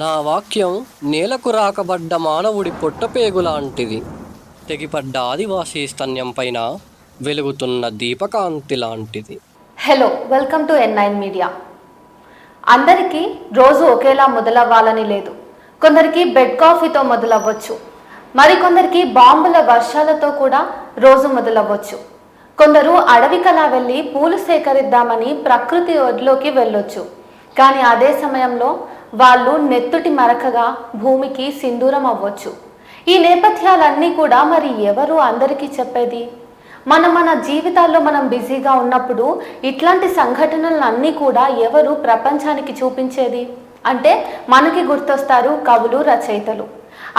నా వాక్యం నేలకు రాకబడ్డ మానవుడి పొట్టపేగులాంటిది. తెగిపడ్డ ఆదివాసీ స్తన్యం పైన వెలుగుతున్న దీపకాంతి లాంటిది. Hello, welcome to N9 media. అందరికీ రోజు ఒకేలా మొదలవ్వాలని లేదు. కొందరికి బెడ్ కాఫీతో మొదలవ్వచ్చు, మరికొందరికి బాంబుల వర్షాలతో కూడా రోజు మొదలవ్వచ్చు. కొందరు అడవికలా వెళ్ళి పూలు సేకరిద్దామని ప్రకృతి ఒడిలోకి వెళ్ళొచ్చు. కానీ అదే సమయంలో వాళ్ళు నెత్తుటి మరకగా భూమికి సింధూరం అవ్వచ్చు. ఈ నేపథ్యాలన్నీ కూడా మరి ఎవరు అందరికీ చెప్పేది? మన జీవితాల్లో మనం బిజీగా ఉన్నప్పుడు ఇట్లాంటి సంఘటనలన్నీ కూడా ఎవరు ప్రపంచానికి చూపించేది అంటే మనకి గుర్తొస్తారు కవులు, రచయితలు.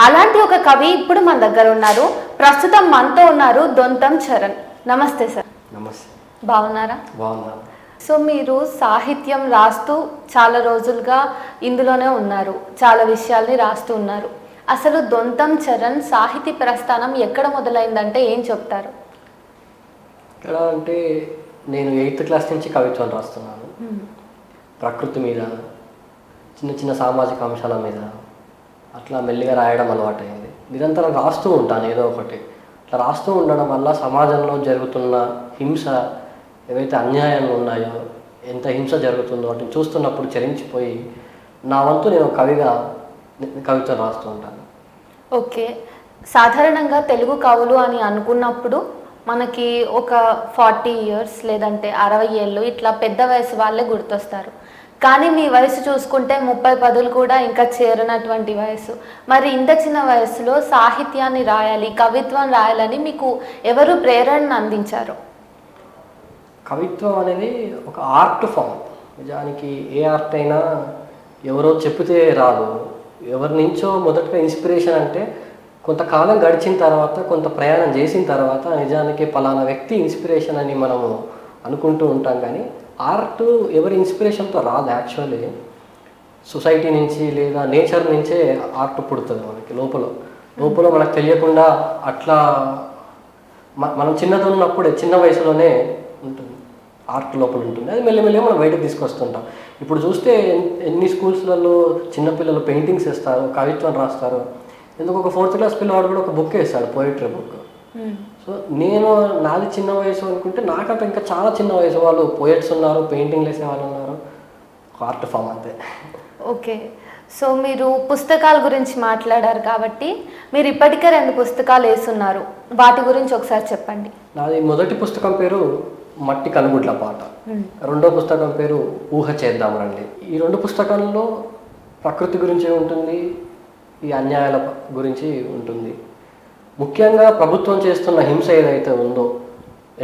అలాంటి ఒక కవి ఇప్పుడు మన దగ్గర ఉన్నారు. ప్రస్తుతం మనతో ఉన్నారు దొంతం చరణ్. నమస్తే సార్. నమస్తే. బాగున్నారా? బాగున్నాను. సో మీరు సాహిత్యం రాస్తూ చాలా రోజులుగా ఇందులోనే ఉన్నారు, చాలా విషయాల్ని రాస్తూ ఉన్నారు. అసలు దొంతం చరణ్ సాహితీ ప్రస్థానం ఎక్కడ మొదలైందంటే ఏం చెప్తారు? ఎలా అంటే నేను 8th క్లాస్ నుంచి కవిత్వం రాస్తున్నాను. ప్రకృతి మీద, చిన్న చిన్న సామాజిక అంశాల మీద అట్లా మెల్లిగా రాయడం అలవాటైంది. నిరంతరం రాస్తూ ఉంటాను ఏదో ఒకటి. అట్లా రాస్తూ ఉండడం వల్ల సమాజంలో జరుగుతున్న హింస, ఏవైతే అన్యాయాలు ఉన్నాయో, ఎంత హింస జరుగుతుందో వాటిని చూస్తున్నప్పుడు చలించిపోయి నా వంతు నేను కవిగా కవిత్వం రాస్తూ ఉంటాను. ఓకే, సాధారణంగా తెలుగు కవులు అని అనుకున్నప్పుడు మనకి ఒక 40 ఇయర్స్ లేదంటే 60 ఏళ్ళు ఇట్లా పెద్ద వయసు వాళ్ళే గుర్తొస్తారు. కానీ మీ వయసు చూసుకుంటే 30 కూడా ఇంకా చేరనటువంటి వయసు. మరి ఇంత చిన్న వయసులో సాహిత్యాన్ని రాయాలి, కవిత్వం రాయాలని మీకు ఎవరు ప్రేరణ అందించారు? కవిత్వం అనేది ఒక ఆర్ట్ ఫామ్. నిజానికి ఏ ఆర్ట్ అయినా ఎవరో చెప్తే రాదు. ఎవరి నుంచో మొదటగా ఇన్స్పిరేషన్ అంటే కొంతకాలం గడిచిన తర్వాత, కొంత ప్రయాణం చేసిన తర్వాత నిజానికి పలానా వ్యక్తి ఇన్స్పిరేషన్ అని మనము అనుకుంటూ ఉంటాం. కానీ ఆర్ట్ ఎవరి ఇన్స్పిరేషన్తో రాదు. యాక్చువల్లీ సొసైటీ నుంచి లేదా నేచర్ నుంచే ఆర్ట్ పుడుతుంది మనకి లోపల మనకు తెలియకుండా. అట్లా మనం చిన్నది ఉన్నప్పుడే, చిన్న వయసులోనే ఉంటుంది ఆర్ట్ లోపల ఉంటుంది. అది మెల్లిమెల్లిగా మనం బయటకు తీసుకొస్తుంటాం. ఇప్పుడు చూస్తే ఎన్ని స్కూల్స్లలో చిన్నపిల్లలు పెయింటింగ్స్ వేస్తారు, కవిత్వం రాస్తారు. ఎందుకు ఒక 4th క్లాస్ పిల్లవాడు కూడా ఒక బుక్ వేస్తాడు, పోయిటరీ బుక్. సో నాది చిన్న వయసు అనుకుంటే నాకంటే ఇంకా చాలా చిన్న వయసు వాళ్ళు పోయట్స్ ఉన్నారు, పెయింటింగ్లు వేసే వాళ్ళు ఉన్నారు. ఆర్ట్ ఫామ్ అంతే. ఓకే, సో మీరు పుస్తకాల గురించి మాట్లాడారు కాబట్టి మీరు ఇప్పటికే 2 పుస్తకాలు వేస్తున్నారు. వాటి గురించి ఒకసారి చెప్పండి. నాది మొదటి పుస్తకం పేరు మట్టి కనుగుడ్ల పాట, రెండో పుస్తకం పేరు ఊహ చేద్దాం రండి. ఈ 2 పుస్తకాల్లో ప్రకృతి గురించి ఉంటుంది, ఈ అన్యాయాల గురించి ఉంటుంది. ముఖ్యంగా ప్రభుత్వం చేస్తున్న హింస ఏదైతే ఉందో,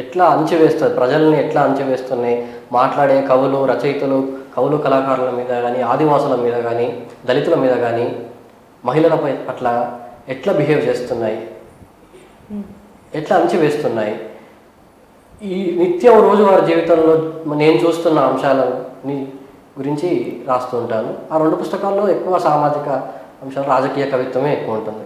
ఎట్లా అణచివేస్తుంది, ప్రజల్ని ఎట్లా అణచివేస్తున్నాయి, మాట్లాడే కవులు, రచయితలు, కవులు కళాకారుల మీద కానీ, ఆదివాసుల మీద కానీ, దళితుల మీద కానీ, మహిళలపై అట్లా ఎట్లా బిహేవ్ చేస్తున్నాయి, ఎట్లా అణచివేస్తున్నాయి, ఈ నిత్యం రోజువారి జీవితంలో నేను చూస్తున్న అంశాలని గురించి రాస్తూ ఉంటాను. ఆ 2 పుస్తకాల్లో ఎక్కువ సామాజిక అంశాలు, రాజకీయ కవిత్వమే ఎక్కువ ఉంటుంది.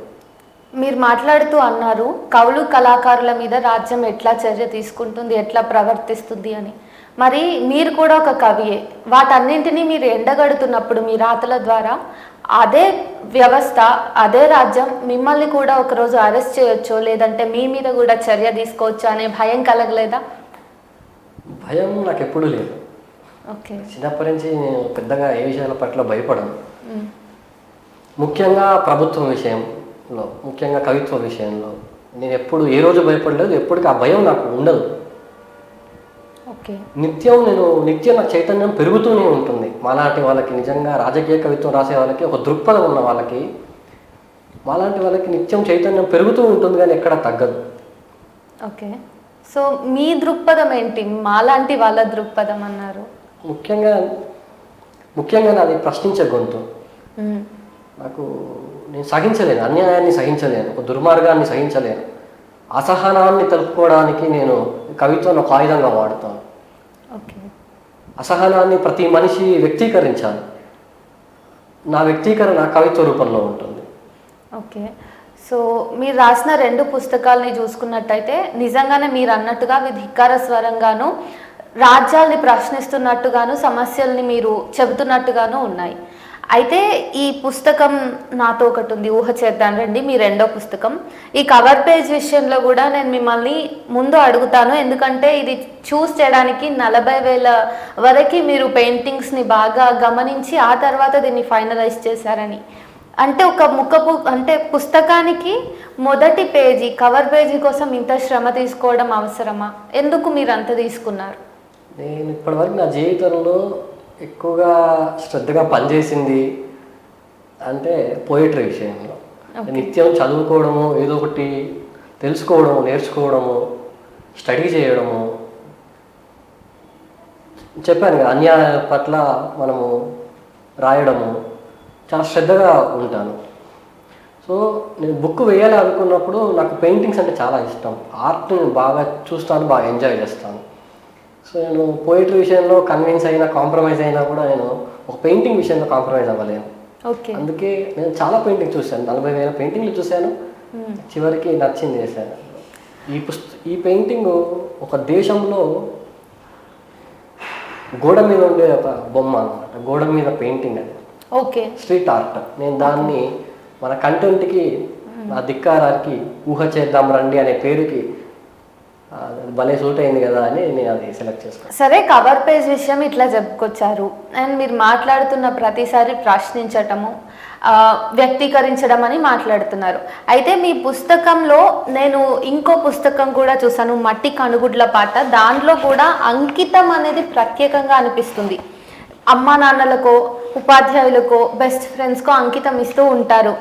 మీరు మాట్లాడుతూ అన్నారు కవులు కళాకారుల మీద రాజ్యం ఎట్లా చర్య తీసుకుంటుంది, ఎట్లా ప్రవర్తిస్తుంది అని. మరి మీరు కూడా ఒక కవియే. వాటన్నింటినీ మీరు ఎండగడుతున్నప్పుడు మీ రాతల ద్వారా అదే వ్యవస్థ, అదే రాజ్యం మిమ్మల్ని కూడా ఒకరోజు అరెస్ట్ చేయొచ్చో, లేదంటే మీ మీద కూడా చర్య తీసుకోవచ్చో అనే భయం కలగలేదా? భయం నాకు ఎప్పుడూ లేదు. ఓకే, చిన్నప్పటి నుంచి నేను పెద్దగా ఏ విషయాల పట్ల భయపడను. ముఖ్యంగా ప్రభుత్వం విషయంలో, ముఖ్యంగా కవిత్వ విషయంలో నేను ఎప్పుడు ఏ రోజు భయపడలేదు. ఎప్పటికీ ఆ భయం నాకు ఉండదు. ఓకే, నిత్యం నా చైతన్యం పెరుగుతూనే ఉంటుంది. మాలాంటి వాళ్ళకి, నిజంగా రాజకీయ కవిత్వం రాసే వాళ్ళకి, ఒక దృక్పథం ఉన్న వాళ్ళకి, మాలాంటి వాళ్ళకి నిత్యం చైతన్యం పెరుగుతూ ఉంటుంది, కానీ ఎక్కడ తగ్గదు. ఓకే, సో మీ దృక్పథం ఏంటి? మాలాంటి వాళ్ళ దృక్పథం అన్నారు. ముఖ్యంగా నాది ప్రశ్నించే గొంతు. నేను సహించలేను, అన్యాయాన్ని సహించలేను, ఒక దుర్మార్గాన్ని సహించలేను. అసహనాన్ని తెలుపుకోవడానికి నేను కవిత్వాన్ని ఒక ఆయుధంగా వాడుతాను. అసహనాన్ని ప్రతి మనిషి వ్యక్తీకరించాలి. నా వ్యక్తీకరణ కవిత్వ రూపంలో ఉంటుంది. ఓకే, సో మీరు రాసిన 2 పుస్తకాలని చూసుకున్నట్టయితే నిజంగానే మీరు అన్నట్టుగా అవి ధిక్కార స్వరంగాను, రాజ్యాల్ని ప్రశ్నిస్తున్నట్టుగాను, సమస్యల్ని మీరు చెబుతున్నట్టుగాను ఉన్నాయి. అయితే ఈ పుస్తకం నాతో ఒకటి ఉంది, ఊహ చేద్దాం రండి, మీ రెండో పుస్తకం. ఈ కవర్ పేజ్ విషయంలో కూడా నేను మిమ్మల్ని ముందు అడుగుతాను, ఎందుకంటే ఇది చూస్ చేయడానికి 40,000 వరకు మీరు పెయింటింగ్స్ని బాగా గమనించి ఆ తర్వాత దీన్ని ఫైనలైజ్ చేశారని. అంటే ఒక అంటే పుస్తకానికి మొదటి పేజీ, కవర్ పేజీ కోసం ఇంత శ్రమ తీసుకోవడం అవసరమా? ఎందుకు మీరు అంత తీసుకున్నారు? నేను ఇప్పటివరకు నా జీవితంలో ఎక్కువగా శ్రద్ధగా పనిచేసింది అంటే పోయిటరీ విషయంలో. నిత్యం చదువుకోవడము, ఏదో ఒకటి తెలుసుకోవడము, నేర్చుకోవడము, స్టడీ చేయడము. చెప్పాను కదా, అన్యాయ పట్ల మనము రాయడము, చాలా శ్రద్ధగా ఉంటాను. సో నేను బుక్ వేయాలి అనుకున్నప్పుడు నాకు పెయింటింగ్స్ అంటే చాలా ఇష్టం. ఆర్ట్ని బాగా చూస్తాను, బాగా ఎంజాయ్ చేస్తాను. సో నేను పోయిటరీ విషయంలో కన్విన్స్ అయినా, కాంప్రమైజ్ అయినా కూడా నేను ఒక పెయింటింగ్ విషయంలో కాంప్రమైజ్ అవ్వలేను. అందుకే నేను చాలా పెయింటింగ్ చూశాను, 40,000 పెయింటింగ్లు చూశాను, చివరికి నచ్చింది చేశాను. ఈ పెయింటింగ్ ఒక దేశంలో గోడ మీద ఉండే ఒక బొమ్మ అన్నమాట, గోడ మీద పెయింటింగ్ అది. Street art. నేను దాన్ని మన కంటెంట్కి, ఆ ధిక్కారానికి ఊహ చేద్దాం రండి అనే పేరుకి భలే సూట్ అయింది కదా అని నేను అది సెలెక్ట్ చేసుకున్నాను. సరే, కవర్ పేజ్ విషయం ఇట్లా చెప్పుకొచ్చారు, అండ్ మీరు మాట్లాడుతున్న ప్రతిసారి ప్రశ్నించటము, వ్యక్తీకరించడం అని మాట్లాడుతున్నారు. అయితే మీ పుస్తకంలో నేను ఇంకో పుస్తకం కూడా చూసాను, మట్టి కనుగుడ్ల పాట. దాంట్లో కూడా అంకితం అనేది ప్రత్యేకంగా అనిపిస్తుంది. అమ్మా నాన్నలకో, ఉపాధ్యాయులకో, బెస్ట్ ఫ్రెండ్స్కో అంకితం ఇస్తూ ఉంటారు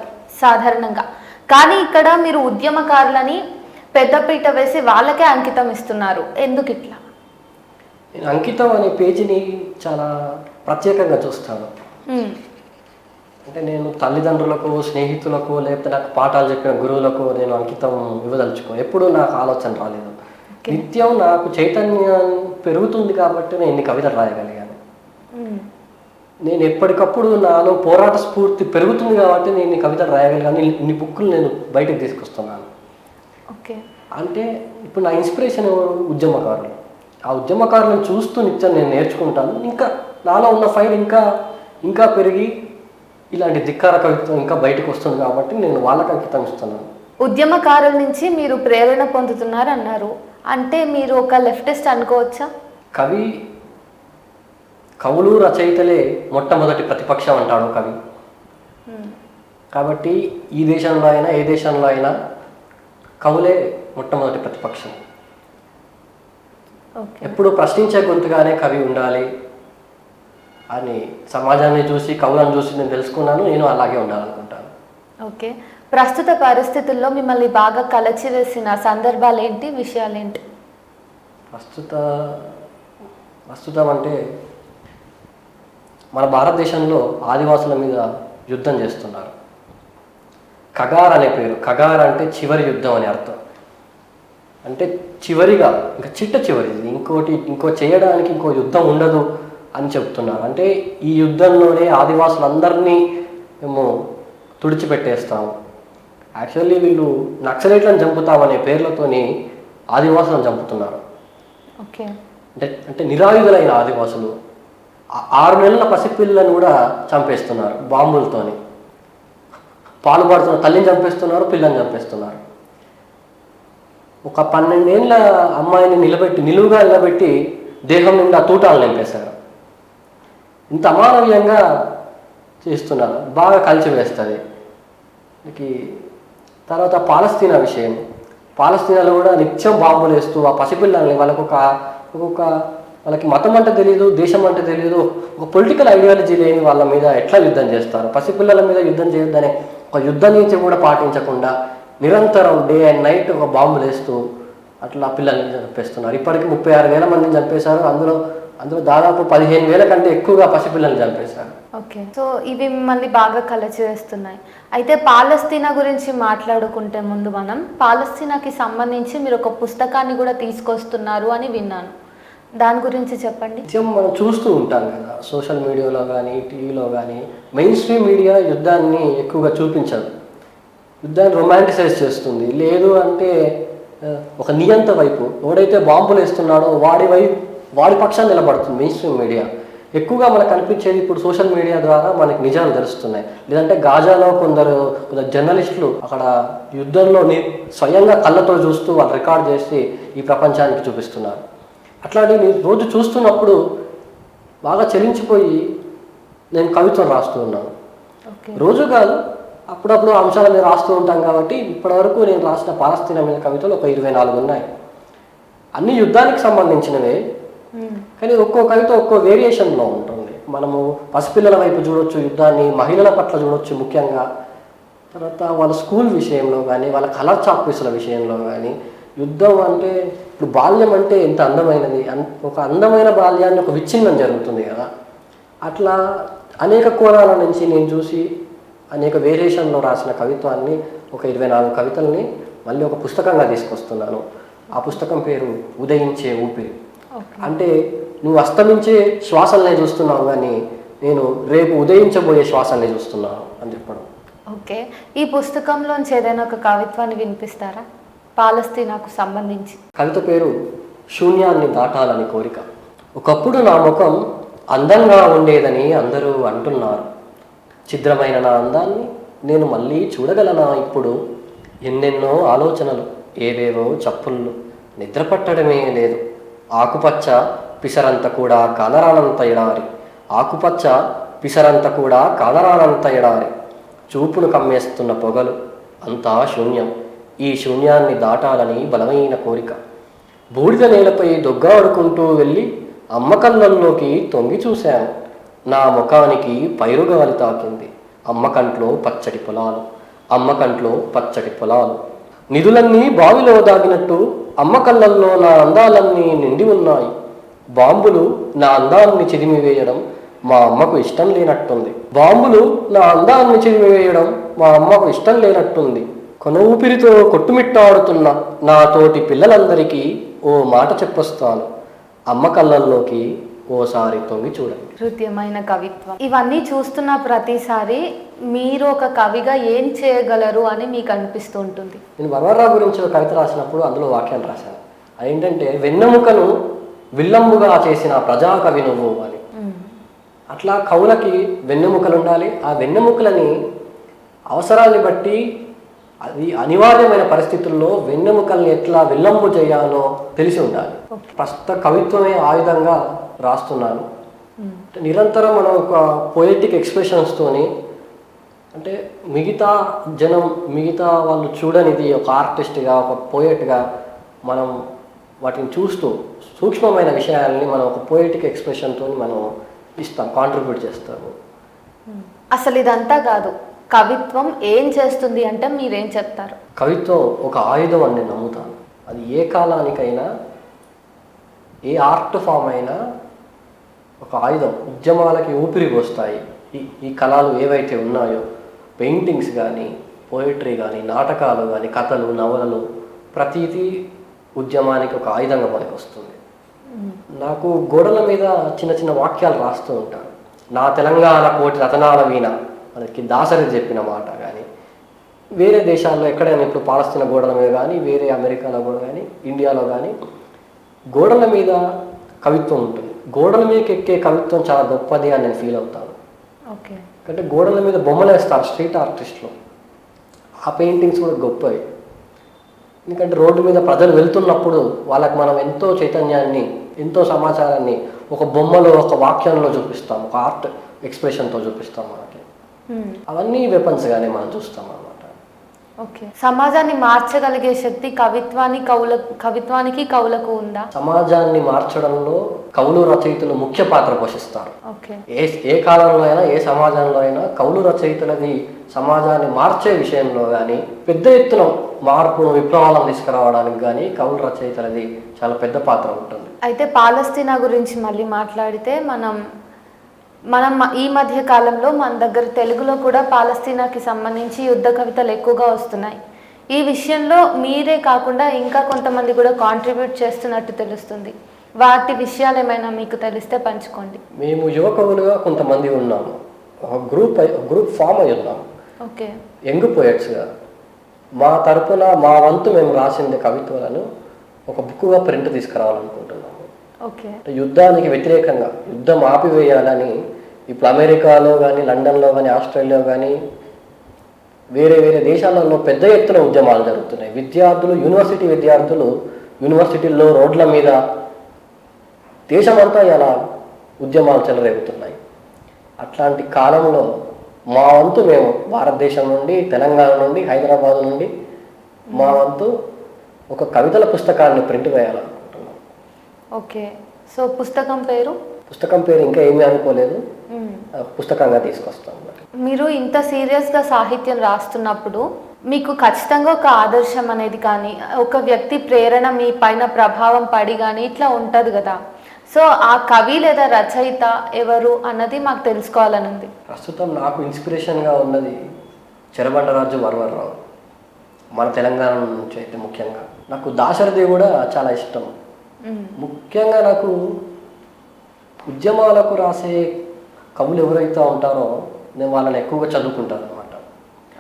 సాధారణంగా. కానీ ఇక్కడ మీరు ఉద్యమకారులని పెద్దపీట వేసి వాళ్ళకే అంకితం ఇస్తున్నారు. ఎందుకు ఇట్లా? నేను అంకితం అనే పేజీని చాలా ప్రత్యేకంగా చూస్తాను. అంటే నేను తల్లిదండ్రులకు, స్నేహితులకు, లేకపోతే నాకు పాఠాలు చెప్పిన గురువులకు నేను అంకితం ఇవ్వదలుచుకో, ఎప్పుడూ నాకు ఆలోచన రాలేదు. నిత్యం నాకు చైతన్యం పెరుగుతుంది కాబట్టి నేను ఇన్ని కవితలు రాయగలిగాను. నేను ఎప్పటికప్పుడు నాలో పోరాట స్ఫూర్తి పెరుగుతుంది కాబట్టి నేను ఇన్ని కవితలు రాయగలిగాను, ఇన్ని బుక్కులు నేను బయటకు తీసుకొస్తున్నాను. అంటే ఇప్పుడు నా ఇన్స్పిరేషన్ ఉద్యమకారులు. ఆ ఉద్యమకారులను చూస్తూ నిత్యం నేను నేర్చుకుంటాను. ఇంకా నాలో ఉన్న ఫైల్ ఇంకా పెరిగి ఇలాంటి ధిక్కార కవిత్వం ఇంకా బయటకు వస్తుంది కాబట్టి నేను వాళ్ళకి అంకితం ఇస్తున్నాను. ఉద్యమకారుల నుంచి మీరు ప్రేరణ పొందుతున్నారు అన్నారు, అంటే మీరు ఒక లెఫ్టిస్ట్ అనుకోవచ్చా? కవులు రచయితలే మొట్టమొదటి ప్రతిపక్షం అంటాడు కవి. కాబట్టి ఈ దేశంలో అయినా ఏ దేశంలో అయినా కవులే మొట్టమొదటి ప్రతిపక్షం. ఎప్పుడు ప్రశ్నించే గొంతుగానే కవి ఉండాలి అని సమాజాన్ని చూసి, కవులను చూసి నేను తెలుసుకున్నాను. నేను అలాగే ఉండాలనుకుంటాను. ఓకే, ప్రస్తుత పరిస్థితుల్లో మిమ్మల్ని బాగా కలచివేసిన సందర్భాలు ఏంటి, విషయాలు ఏంటి? ప్రస్తుతం అంటే మన భారతదేశంలో ఆదివాసుల మీద యుద్ధం చేస్తున్నారు. కగార్ అనే పేరు, కగార్ అంటే చివరి యుద్ధం అని అర్థం. అంటే చివరిగా, ఇంకా చివరిది, ఇంకో చేయడానికి ఇంకో యుద్ధం ఉండదు అని చెప్తున్నారు. అంటే ఈ యుద్ధంలోనే ఆదివాసులందరినీ మేము తుడిచిపెట్టేస్తాము. యాక్చువల్లీ వీళ్ళు నక్సలైట్లను చంపుతామనే పేర్లతోని ఆదివాసులను చంపుతున్నారు. అంటే నిరాయుధులైన ఆదివాసులు 6 నెలల పసిపిల్లలను కూడా చంపేస్తున్నారు బాంబులతోని. పాలు పడుతున్న తల్లిని చంపేస్తున్నారు, పిల్లని చంపేస్తున్నారు. ఒక 12 ఏళ్ళ అమ్మాయిని నిలువుగా నిలబెట్టి దేహం నిండా తూటాలు నింపేశారు. ఇంత అమానవీయంగా చేస్తున్నారు, బాగా కలిసివేస్తుంది. తర్వాత పాలస్తీనా విషయం. పాలస్తీనాలో కూడా నిత్యం బాంబులు వేస్తూ ఆ పసిపిల్లల్ని వాళ్ళకి మతం అంటే తెలియదు, దేశం అంటే తెలియదు, ఒక పొలిటికల్ ఐడియాలజీ లేని వాళ్ళ మీద ఎట్లా యుద్ధం చేస్తారు? పసిపిల్లల మీద యుద్ధం చేయొద్దనే ఒక యుద్ధ నీతి కూడా పాటించకుండా నిరంతరం డే అండ్ నైట్ ఒక బాంబులు వేస్తూ అట్లా పిల్లల్ని చంపేస్తున్నారు. ఇప్పటికీ 36,000 మందిని చంపేశారు. అందులో దాదాపు 15,000 కంటే ఎక్కువగా పసిపిల్లల్ని చంపేశారు. ఓకే, సో ఇవి మిమ్మల్ని బాగా కలచివేస్తున్నాయి. అయితే పాలస్తీనా గురించి మాట్లాడుకుంటే ముందు మనం పాలస్తీనాకి సంబంధించి మీరు ఒక పుస్తకాన్ని కూడా తీసుకొస్తున్నారు అని విన్నాను, దాని గురించి చెప్పండి. మనం చూస్తూ ఉంటాం కదా, సోషల్ మీడియాలో కానీ, టీవీలో కానీ, మెయిన్ స్ట్రీమ్ మీడియా యుద్ధాన్ని ఎక్కువగా చూపించదు, యుద్ధాన్ని రొమాంటిసైజ్ చేస్తుంది. లేదు అంటే ఒక నియంత వైపు ఎవడైతే బాంబులు వేస్తున్నాడో వాడి పక్షాన్ని నిలబడుతుంది మెయిన్ స్ట్రీమ్ మీడియా. ఎక్కువగా మనకు కనిపించేది ఇప్పుడు సోషల్ మీడియా ద్వారా మనకి నిజాలు తెలుస్తున్నాయి. లేదంటే గాజాలో కొందరు జర్నలిస్టులు అక్కడ యుద్ధంలో స్వయంగా కళ్ళతో చూస్తూ వాళ్ళు రికార్డ్ చేసి ఈ ప్రపంచానికి చూపిస్తున్నారు. అట్లాంటి రోజు చూస్తున్నప్పుడు బాగా చలించిపోయి నేను కవిత్వం రాస్తూ ఉన్నాను. రోజు కాదు, అప్పుడప్పుడు అంశాల మీద రాస్తూ ఉంటాం కాబట్టి ఇప్పటివరకు నేను రాసిన పాలస్తీనా మీద కవితలు ఒక 24 ఉన్నాయి. అన్ని యుద్ధానికి సంబంధించినవే, కానీ ఒక్కో కవిత ఒక్కో వేరియేషన్లో ఉంటుంది. మనము పసిపిల్లల వైపు చూడొచ్చు యుద్ధాన్ని, మహిళల పట్ల చూడొచ్చు ముఖ్యంగా, తర్వాత వాళ్ళ స్కూల్ విషయంలో కానీ వాళ్ళ కలర్ చాక్పీసుల విషయంలో కానీ. యుద్ధం అంటే ఇప్పుడు బాల్యం అంటే ఎంత అందమైనది, ఒక అందమైన బాల్యాన్ని ఒక విచ్ఛిన్నం జరుగుతుంది కదా, అట్లా అనేక కోణాల నుంచి నేను చూసి అనేక వేరియేషన్లో రాసిన కవిత్వాన్ని ఒక 24 కవితల్ని మళ్ళీ ఒక పుస్తకంగా తీసుకొస్తున్నాను. ఆ పుస్తకం పేరు ఉదయించే ఊపిరి. అంటే నువ్వు అస్తమించే శ్వాసల్నే చూస్తున్నావు కానీ నేను రేపు ఉదయించబోయే శ్వాసల్ని చూస్తున్నాను అని చెప్పడం. ఓకే, ఈ పుస్తకంలోంచి ఏదైనా ఒక కవిత్వాన్ని వినిపిస్తారా పాలస్తీనాకు సంబంధించి? కవిత పేరు శూన్యాన్ని దాటాలని కోరిక. ఒకప్పుడు నా ముఖం అందంగా ఉండేదని అందరూ అంటున్నారు. ఛిద్రమైన నా అందాన్ని నేను మళ్ళీ చూడగలనా ఇప్పుడు? ఎన్నెన్నో ఆలోచనలు, ఏవేవో చప్పుళ్ళు, నిద్ర పట్టడమే లేదు. ఆకుపచ్చ పిసరంత కూడా కానరానంత ఎడారి, ఆకుపచ్చ పిసరంత కూడా కానరానంత ఎడారి, చూపును కమ్మేస్తున్న పొగలు, అంతా శూన్యం. ఈ శూన్యాన్ని దాటాలని బలమైన కోరిక. బూడిద నేలపై దొగ్గాడుకుంటూ వెళ్ళి అమ్మ కళ్ళల్లోకి తొంగి చూశాను. నా ముఖానికి పైరుగాలి తాకింది. అమ్మ కంట్లో పచ్చటి పొలాలు, అమ్మ కంట్లో పచ్చటి పొలాలు. నిధులన్నీ బావిలో దాగినట్టు అమ్మ కళ్ళల్లో నా అందాలన్నీ నిండి ఉన్నాయి. బాంబులు నా అందాన్ని చిదిమివేయడం మా అమ్మకు ఇష్టం లేనట్టుంది. బాంబులు నా అందాన్ని చిదిమివేయడం మా అమ్మకు ఇష్టం లేనట్టుంది. కొన ఊపిరితో కొట్టుమిట్టాడుతున్న నా తోటి పిల్లలందరికీ ఓ మాట చెప్పొస్తాను. అమ్మ కళ్ళల్లోకి ఓసారి తొంగి చూడండి. హృదయమైన కవిత్వం. ఇవన్నీ చూస్తున్న ప్రతిసారి మీరు ఒక కవిగా ఏం చేయగలరు అని మీకు అనిపిస్తూ ఉంటుంది. నేను వరవరరావు గురించి ఒక కవిత రాసినప్పుడు అందులో వాక్యాన్ని రాశాను. అదేంటంటే వెన్నెముకను విల్లంబుగా చేసిన ప్రజాకవి నువ్వు అని. అట్లా కవులకి వెన్నెముకలు ఉండాలి. ఆ వెన్నెముకలని అవసరాన్ని బట్టి అది అనివార్యమైన పరిస్థితుల్లో వెన్నెముకల్ని ఎట్లా విల్లంబు చేయాలో తెలిసి ఉండాలి. ప్రస్తుత కవిత్వమే ఆయుధంగా రాస్తున్నాను. నిరంతరం మనం ఒక పొయిటిక్ ఎక్స్ప్రెషన్స్తోని, అంటే మిగతా వాళ్ళు చూడనిది ఒక ఆర్టిస్ట్గా, ఒక పోయెట్గా మనం వాటిని చూస్తూ సూక్ష్మమైన విషయాల్ని మనం ఒక పొయిటిక్ ఎక్స్ప్రెషన్తో మనం ఇస్తాం, కాంట్రిబ్యూట్ చేస్తాము. అసలు ఇదంతా కాదు, కవిత్వం ఏం చేస్తుంది అంటే మీరేం చెప్తారు? కవిత్వం ఒక ఆయుధం అని నేను నమ్ముతాను. అది ఏ కాలానికైనా, ఏ ఆర్ట్ ఫామ్ అయినా ఒక ఆయుధం. ఉద్యమాలకి ఊపిరి పోస్తాయి ఈ కళలు ఏవైతే ఉన్నాయో, పెయింటింగ్స్ కానీ, పోయిటరీ కానీ, నాటకాలు కానీ, కథలు, నవలలు, ప్రతిదీ ఉద్యమానికి ఒక ఆయుధంగా మనకు వస్తుంది. నాకు గోడల మీద చిన్న చిన్న వాక్యాలు రాస్తూ ఉంటాను. నా తెలంగాణ కోటి రతనాల వీణ మనకి దాసరి చెప్పిన మాట కానీ, వేరే దేశాల్లో ఎక్కడైనా ఇప్పుడు పాలస్తీనా గోడల మీద కానీ, వేరే అమెరికాలో కూడా కానీ, ఇండియాలో కానీ గోడల మీద కవిత్వం ఉంటుంది. గోడల మీదకి ఎక్కే కవిత్వం చాలా గొప్పది అని నేను ఫీల్ అవుతాను. ఓకే, అంటే గోడల మీద బొమ్మలు వేస్తారు స్ట్రీట్ ఆర్టిస్టులు, ఆ పెయింటింగ్స్ కూడా గొప్పవి. ఎందుకంటే రోడ్డు మీద ప్రజలు వెళ్తున్నప్పుడు వాళ్ళకి మనం ఎంతో చైతన్యాన్ని, ఎంతో సమాచారాన్ని ఒక బొమ్మలో, ఒక వాక్యంలో చూపిస్తాం, ఒక ఆర్ట్ ఎక్స్ప్రెషన్తో చూపిస్తాం. మనకి అవన్నీ వెపన్స్గానే మనం చూస్తాం అన్నమాట. ఓకే, సమాజాన్ని మార్చగలిగే శక్తి కవిత్వానికి కవులకు ఉందా? సమాజాన్ని మార్చడంలో కవులు, రచయితలు ముఖ్య పాత్ర పోషిస్తారు. ఓకే, ఏ కాలంలో అయినా, ఏ సమాజంలో అయినా కవులు, రచయితలది సమాజాన్ని మార్చే విషయంలో కానీ, పెద్ద ఎత్తున మార్పును, విప్లవాలను తీసుకురావడానికి కానీ కవులు, రచయితలది చాలా పెద్ద పాత్ర ఉంటుంది. అయితే పాలస్తీనా గురించి మళ్ళీ మాట్లాడితే మనం ఈ మధ్య కాలంలో మన దగ్గర తెలుగులో కూడా పాలస్తీనాకి సంబంధించి యుద్ధ కవితలు ఎక్కువగా వస్తున్నాయి. ఈ విషయంలో మీరే కాకుండా ఇంకా కొంతమంది కూడా కాంట్రిబ్యూట్ చేస్తున్నట్టు తెలుస్తుంది. వాటి విషయాలు ఏమైనా మీకు తెలిస్తే పంచుకోండి. మేము యువకవులుగా కొంతమంది ఉన్నాము, ఒక గ్రూప్ ఫామ్ అయి ఉన్నాము. ఓకే, యంగ్ పోయట్స్గా మా తరపున మా వంతు మేము రాసిన కవిత్వాలను ఒక బుక్గా ప్రింట్ తీసుకురావాలనుకుంటున్నాము. ఓకే. యుద్ధానికి వ్యతిరేకంగా యుద్ధం ఆపివేయాలని ఇప్పుడు అమెరికాలో కానీ, లండన్లో కానీ, ఆస్ట్రేలియాలో కానీ వేరే వేరే దేశాలలో పెద్ద ఎత్తున ఉద్యమాలు జరుగుతున్నాయి. విద్యార్థులు, యూనివర్సిటీ విద్యార్థులు యూనివర్సిటీల్లో, రోడ్ల మీద దేశమంతా ఇలా ఉద్యమాలు చెలరేగుతున్నాయి. అట్లాంటి కాలంలో మా వంతు మేము భారతదేశం నుండి, తెలంగాణ నుండి, హైదరాబాద్ నుండి మా వంతు ఒక కవితల పుస్తకాన్ని ప్రింట్ వేయాలనుకుంటున్నాం. ఓకే. సో పుస్తకం పేరు ఇంకా ఏమీ అనుకోలేదు, పుస్తకంగా తీసుకొస్తాం. మీరు ఇంత సీరియస్గా సాహిత్యం రాస్తున్నప్పుడు మీకు ఖచ్చితంగా ఒక ఆదర్శం అనేది కానీ, ఒక వ్యక్తి ప్రేరణ మీ పైన ప్రభావం పడి కానీ ఇట్లా ఉంటుంది కదా. సో ఆ కవి లేదా రచయిత ఎవరు అన్నది మాకు తెలుసుకోవాలని ఉంది. ప్రస్తుతం నాకు ఇన్స్పిరేషన్గా ఉన్నది చెరబండరాజు వరవరరావు, మన తెలంగాణ నుంచి అయితే. ముఖ్యంగా నాకు దాశరథి కూడా చాలా ఇష్టం. ముఖ్యంగా నాకు ఉద్యమాలకు రాసే కవులు ఎవరైతే ఉంటారో నేను వాళ్ళని ఎక్కువగా చదువుకుంటాను అనమాట.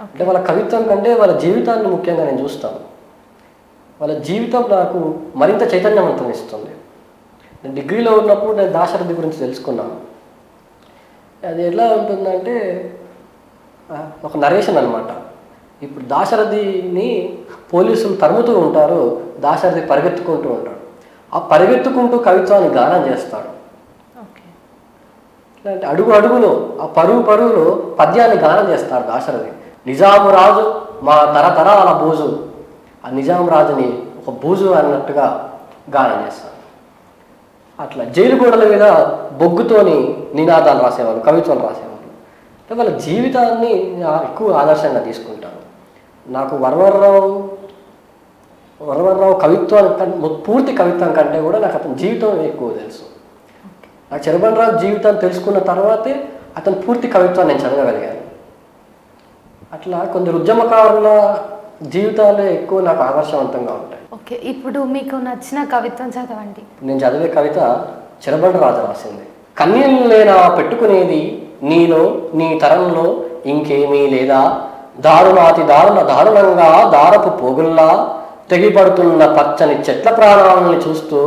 అంటే వాళ్ళ కవిత్వం కంటే వాళ్ళ జీవితాన్ని ముఖ్యంగా నేను చూస్తాను. వాళ్ళ జీవితం నాకు మరింత చైతన్యవంతం ఇస్తుంది. నేను డిగ్రీలో ఉన్నప్పుడు నేను దాశరథి గురించి తెలుసుకున్నాను. అది ఎలా ఉంటుందంటే ఒక నరేషన్ అనమాట. ఇప్పుడు దాశరథిని పోలీసులు తరుముతూ ఉంటారు, దాశరథి పరిగెత్తుకుంటూ ఉంటాడు. ఆ పరిగెత్తుకుంటూ కవిత్వాన్ని గానం చేస్తాడు. అంటే అడుగు అడుగులో, ఆ పరుగులో పద్యాన్ని గానం చేస్తాడు దాశరథి. నిజాము రాజు మా తరతరాల బూజు, ఆ నిజాం రాజుని ఒక బూజు అన్నట్టుగా గానం చేస్తాడు. అట్లా జైలు గోడల మీద బొగ్గుతోని నినాదాలు రాసేవాళ్ళు, కవిత్వాలు రాసేవాళ్ళు. అంటే వాళ్ళ జీవితాన్ని ఎక్కువ ఆదర్శంగా తీసుకుంటాను. నాకు వరవరరావు కవిత్వాన్ని పూర్తి కవిత్వం కంటే కూడా నాకు అతని జీవితం ఎక్కువ తెలుసు. నాకు చెరబండరాజు జీవితాన్ని తెలుసుకున్న తర్వాతే అతని పూర్తి కవిత్వాన్ని నేను చదవగలిగాను. అట్లా కొందరు ఉద్యమకారుల జీవితాలే ఎక్కువ నాకు ఆదర్శవంతంగా ఉంటాయి. ఓకే. ఇప్పుడు మీకు నచ్చిన కవిత్వం చదవండి. నేను చదివే కవిత చెరబండరాజు రాసింది. కన్యలు లేనా పెట్టుకునేది నీలో నీ తరంలో ఇంకేమీ లేదా, దారుణాతి దారుణంగా దారపు పోగుల్లా తెగిపడుతున్న పచ్చని చెట్ల ప్రాణాలని చూస్తూ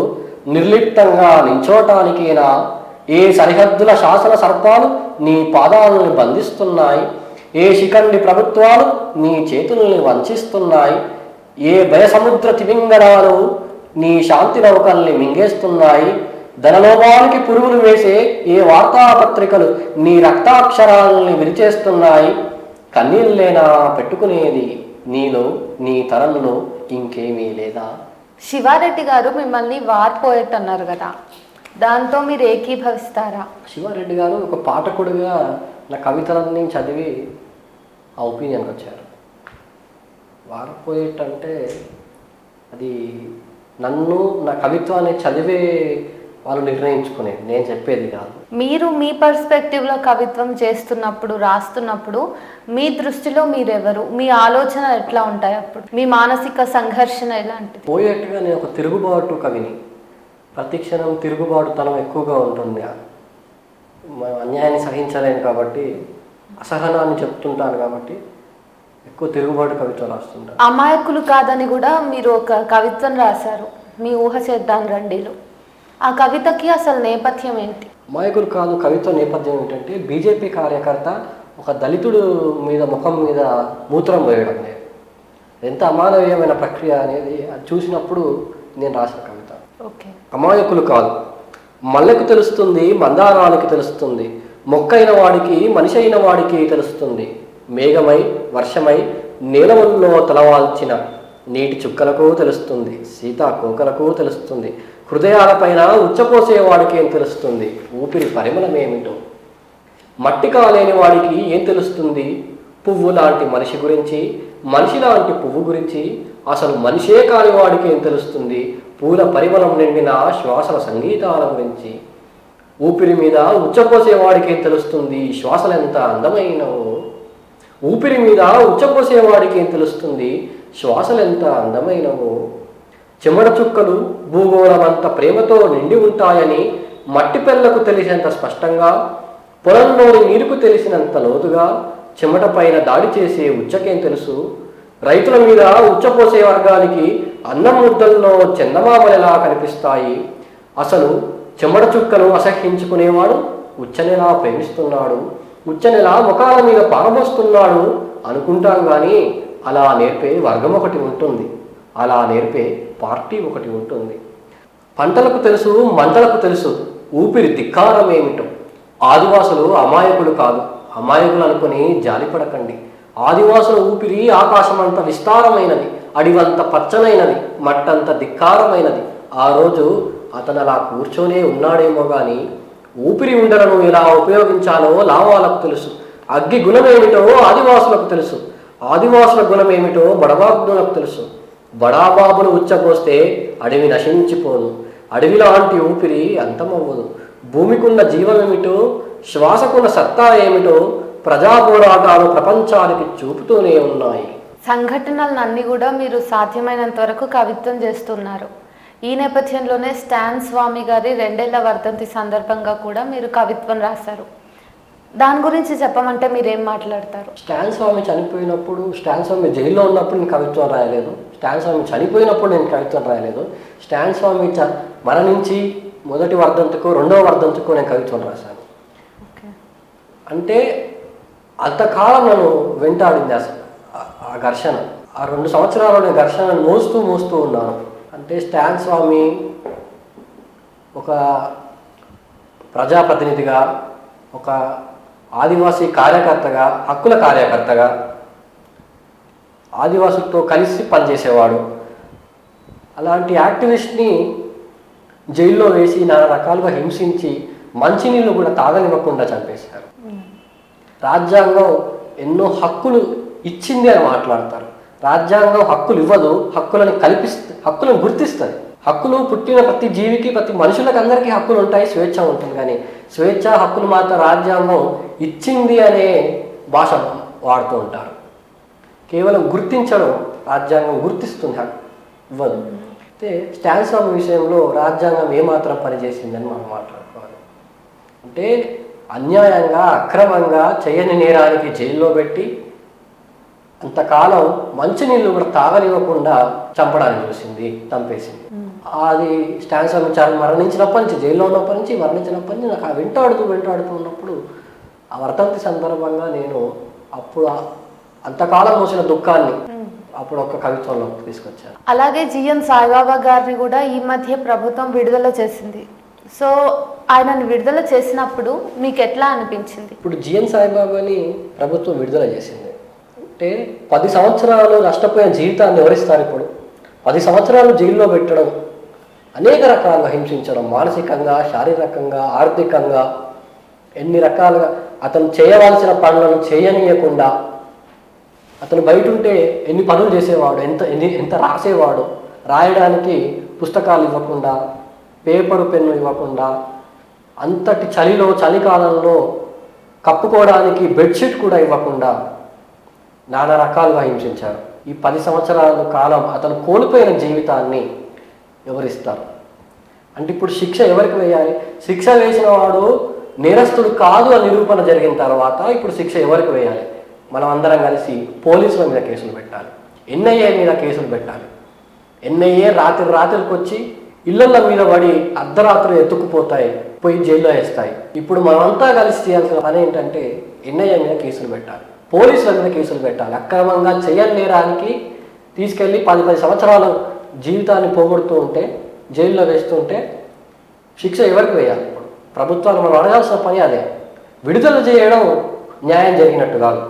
నిర్లిప్తంగా నించోటానికేనా ఏ సరిహద్దుల శాసన సర్పాలు నీ పాదాలని బంధిస్తున్నాయి, ఏ శిఖండి ప్రభుత్వాలు నీ చేతుల్ని వంచిస్తున్నాయి, ఏ భయసముద్ర తిమింగళాలు నీ శాంతి నౌకల్ని మింగేస్తున్నాయి, ధనలోపానికి పురుగులు వేసే ఏ వార్తాపత్రికలు నీ రక్తాక్షరాలని విరిచేస్తున్నాయి, కన్నీళ్ళేనా పెట్టుకునేది నీలో నీ తరంలో ఇంకేమీ లేదా. శివారెడ్డి గారు మిమ్మల్ని వార్ పోయట్ అన్నారు కదా, దాంతో మీరు ఏకీభవిస్తారా? శివారెడ్డి గారు ఒక పాఠకుడిగా నా కవితలన్నీ చదివి ఆ ఒపీనియన్కి వచ్చారు. వార్ పోయట్ అంటే అది నన్ను, నా కవిత్వాన్ని చదివే వాళ్ళు నిర్ణయించుకునేది, నేను చెప్పేది కాదు. మీరు మీ పర్స్పెక్టివ్లో కవిత్వం చేస్తున్నప్పుడు, రాస్తున్నప్పుడు మీ దృష్టిలో మీరెవరు, మీ ఆలోచన ఎట్లా ఉంటాయి, అప్పుడు మీ మానసిక సంఘర్షణ ఎలాంటిది? పోయేట్టుగా నేను ఒక తిరుగుబాటు కవిని. ప్రతిక్షణం తిరుగుబాటుతనం ఎక్కువగా ఉంటుంది. అన్యాయాన్ని సహించలేను కాబట్టి, అసహనాన్ని చెప్తుంటాను కాబట్టి ఎక్కువ తిరుగుబాటు కవిత్వం రాస్తుంటాను. అమాయకులు కాదని కూడా మీరు ఒక కవిత్వం రాశారు, మీ ఊహ చేద్దాం రండిలో. ఆ కవితకి అసలు నేపథ్యం ఏంటి? అమాయకులు కాదు కవిత్వ నేపథ్యం ఏంటంటే, బీజేపీ కార్యకర్త ఒక దళితుడు మీద ముఖం మీద మూత్రం పోయడం లేదు. ఎంత అమానవీయమైన ప్రక్రియ అనేది అది చూసినప్పుడు నేను రాసిన కవిత. ఓకే. అమాయకులు కాదు, మల్లెకు తెలుస్తుంది, మందారానికి తెలుస్తుంది, మొక్కైన వాడికి మనిషి అయిన వాడికి తెలుస్తుంది, మేఘమై వర్షమై నీలముల్లో తలవాల్చిన నీటి చుక్కలకు తెలుస్తుంది, సీతాకోకలకు తెలుస్తుంది, హృదయాలపైన ఉచ్చపోసేవాడికి ఏం తెలుస్తుంది, ఊపిరి పరిమళమేమిటో, మట్టి కాలేని వాడికి ఏం తెలుస్తుంది, పువ్వు లాంటి మనిషి గురించి, మనిషి లాంటి పువ్వు గురించి, అసలు మనిషే కాని వాడికి ఏం తెలుస్తుంది, పూల పరిమళం నిండిన శ్వాసల సంగీతాల గురించి, ఊపిరి మీద ఉచ్చపోసేవాడికి ఏం తెలుస్తుంది, శ్వాసలెంత అందమైనవో, ఊపిరి మీద ఉచ్చపోసేవాడికి ఏం తెలుస్తుంది, శ్వాసలెంత అందమైనవో, చెమట చుక్కలు భూగోళమంత ప్రేమతో నిండి ఉంటాయని మట్టి పెళ్లకు తెలిసినంత స్పష్టంగా, పొలంలోని నీరుకు తెలిసినంత లోతుగా, చెమట పైన దాడి చేసే ఉచ్చకేం తెలుసు, రైతుల మీద ఉచ్చపోసే వర్గానికి అన్నం ముద్దల్లో చందమామలెలా కనిపిస్తాయి, అసలు చెమట చుక్కను అసహ్యించుకునేవాడు ఉచ్చనెలా ప్రేమిస్తున్నాడు, ఉచ్చనెలా ముఖాల మీద పారబోస్తున్నాడు అనుకుంటాం కానీ అలా నేర్పే వర్గం ఒకటి ఉంటుంది, అలా నేర్పే పార్టీ ఒకటి ఉంటుంది. పంటలకు తెలుసు, మంటలకు తెలుసు, ఊపిరి ధిక్కారం ఏమిటో. ఆదివాసులు అమాయకులు కాదు, అమాయకులు అనుకుని జాలిపడకండి. ఆదివాసుల ఊపిరి ఆకాశమంత విస్తారమైనది, అడివంత పచ్చనైనది, మట్టంత ధిక్కారమైనది. ఆ రోజు అతను అలా కూర్చొనే ఉన్నాడేమో కానీ ఊపిరి ఉండలను ఎలా ఉపయోగించాలో లావాలకు తెలుసు. అగ్గి గుణమేమిటో ఆదివాసులకు తెలుసు, ఆదివాసుల గుణమేమిటో బడబాబులకు తెలుసు. బడాబాబును ఉచ్చపోస్తే అడవి నశించిపోదు, అడవి లాంటి ఊపిరి అంతమవ్వదు. భూమికున్న జీవమేమిటో, శ్వాసకున్న సత్తా ఏమిటో ప్రజా పోరాటాలు ప్రపంచానికి చూపుతూనే ఉన్నాయి. సంఘటనలన్నీ కూడా మీరు సాధ్యమైనంత వరకు కవిత్వం చేస్తున్నారు. ఈ నేపథ్యంలోనే స్టాన్ స్వామి గారి 2 ఏళ్ల వర్ధంతి సందర్భంగా కూడా మీరు కవిత్వం రాశారు. దాని గురించి చెప్పమంటే మీరేం మాట్లాడతారు? స్టాన్ స్వామి చనిపోయినప్పుడు, స్టాన్ స్వామి జైల్లో ఉన్నప్పుడు నేను కవిత్వం రాయలేదు, స్టాన్ స్వామి చనిపోయినప్పుడు నేను కవిత్వం రాయలేదు. స్టాన్ స్వామి మరణించి మొదటి వర్ధంతికో 2వ వర్ధంతికో నేను కవిత్వం రాశాను. అంటే అంతకాలం నన్ను వెంటాడింది అసలు ఆ ఘర్షణ. ఆ 2 సంవత్సరాలు నేను ఘర్షణను మోస్తూ ఉన్నాను. అంటే స్టాన్ స్వామి ఒక ప్రజాప్రతినిధిగా, ఒక ఆదివాసీ కార్యకర్తగా, హక్కుల కార్యకర్తగా ఆదివాసులతో కలిసి పనిచేసేవాడు. అలాంటి యాక్టివిస్ట్ని జైల్లో వేసి నానా రకాలుగా హింసించి మంచినీళ్ళు కూడా తాగనివ్వకుండా చంపేశారు. రాజ్యాంగం ఎన్నో హక్కులు ఇచ్చింది అని మాట్లాడతారు. రాజ్యాంగం హక్కులు ఇవ్వదు, హక్కులను గుర్తిస్తుంది. హక్కులు పుట్టిన ప్రతి జీవికి, ప్రతి మనుషులకు అందరికీ హక్కులు ఉంటాయి, స్వేచ్ఛ ఉంటుంది. కానీ స్వేచ్ఛ హక్కులు మాత్రం రాజ్యాంగం ఇచ్చింది అనే భాష వాడుతూ ఉంటారు. కేవలం గుర్తించడం, రాజ్యాంగం గుర్తిస్తుంది, ఇవ్వదు. అయితే స్టాన్ స్వామి విషయంలో రాజ్యాంగం ఏమాత్రం పనిచేసిందని మనం మాట్లాడుకోవాలి. అంటే అన్యాయంగా, అక్రమంగా, చేయని నేరానికి జైల్లో పెట్టి అంతకాలం మంచినీళ్ళు కూడా తాగనివ్వకుండా చంపేసింది. అది స్టాన్ స్వామి మరణించినప్పటి నుంచి, జైల్లో ఉన్నప్పటి నుంచి, మరణించినప్పటి నుంచి నాకు వెంటాడుతూ ఉన్నప్పుడు ఆ వర్ధంతి సందర్భంగా నేను అప్పుడు అంతకాలం మోసిన దుఃఖాన్ని అప్పుడు ఒక కవిత్వంలో తీసుకొచ్చాను. అలాగే జిఎన్ సాయిబాబా గారిని కూడా ఈ మధ్య ప్రభుత్వం విడుదల చేసింది. సో ఆయనను విడుదల చేసినప్పుడు మీకు ఎట్లా అనిపించింది? ఇప్పుడు జిఎన్ సాయిబాబాని ప్రభుత్వం విడుదల చేసింది అంటే 10 సంవత్సరాలు నష్టపోయిన జీవితాన్ని ఎవరిస్తారు? ఇప్పుడు 10 సంవత్సరాలు జైల్లో పెట్టడం, అనేక రకాలుగా హింసించడం, మానసికంగా, శారీరకంగా, ఆర్థికంగా, ఎన్ని రకాలుగా అతను చేయవలసిన పనులను చేయనీయకుండా, అతను బయట ఉంటే ఎన్ని పనులు చేసేవాడు, ఎంత రాసేవాడు, రాయడానికి పుస్తకాలు ఇవ్వకుండా, పేపరు పెన్ను ఇవ్వకుండా, అంతటి చలికాలంలో కప్పుకోవడానికి బెడ్షీట్ కూడా ఇవ్వకుండా నానా రకాలుగా హింసించారు. ఈ 10 సంవత్సరాల కాలం అతను కోల్పోయిన జీవితాన్ని ఎవరిస్తారు? అంటే ఇప్పుడు శిక్ష ఎవరికి వేయాలి? శిక్ష వేసిన వాడు నేరస్తుడు కాదు అని నిరూపణ జరిగిన తర్వాత ఇప్పుడు శిక్ష ఎవరికి వేయాలి? మనం అందరం కలిసి పోలీసుల మీద కేసులు పెట్టాలి, ఎన్ఐఏ మీద కేసులు పెట్టాలి. ఎన్ఐఏ రాత్రికి వచ్చి ఇళ్ళ మీద పడి అర్ధరాత్రులు ఎత్తుకుపోతాయి, పోయి జైల్లో వేస్తాయి. ఇప్పుడు మనమంతా కలిసి చేయాల్సిన పని ఏంటంటే ఎన్ఐఏ మీద కేసులు పెట్టాలి, పోలీసుల మీద కేసులు పెట్టాలి. అక్రమంగా చేయని నేరానికి తీసుకెళ్ళి 10 సంవత్సరాలు జీవితాన్ని పోగొడుతూ ఉంటే, జైల్లో వేస్తుంటే శిక్ష ఎవరికి వేయాలి? ఇప్పుడు ప్రభుత్వాలు మనం అడగాల్సిన పని అదే. విడుదల చేయడం న్యాయం జరిగినట్టు కాదు.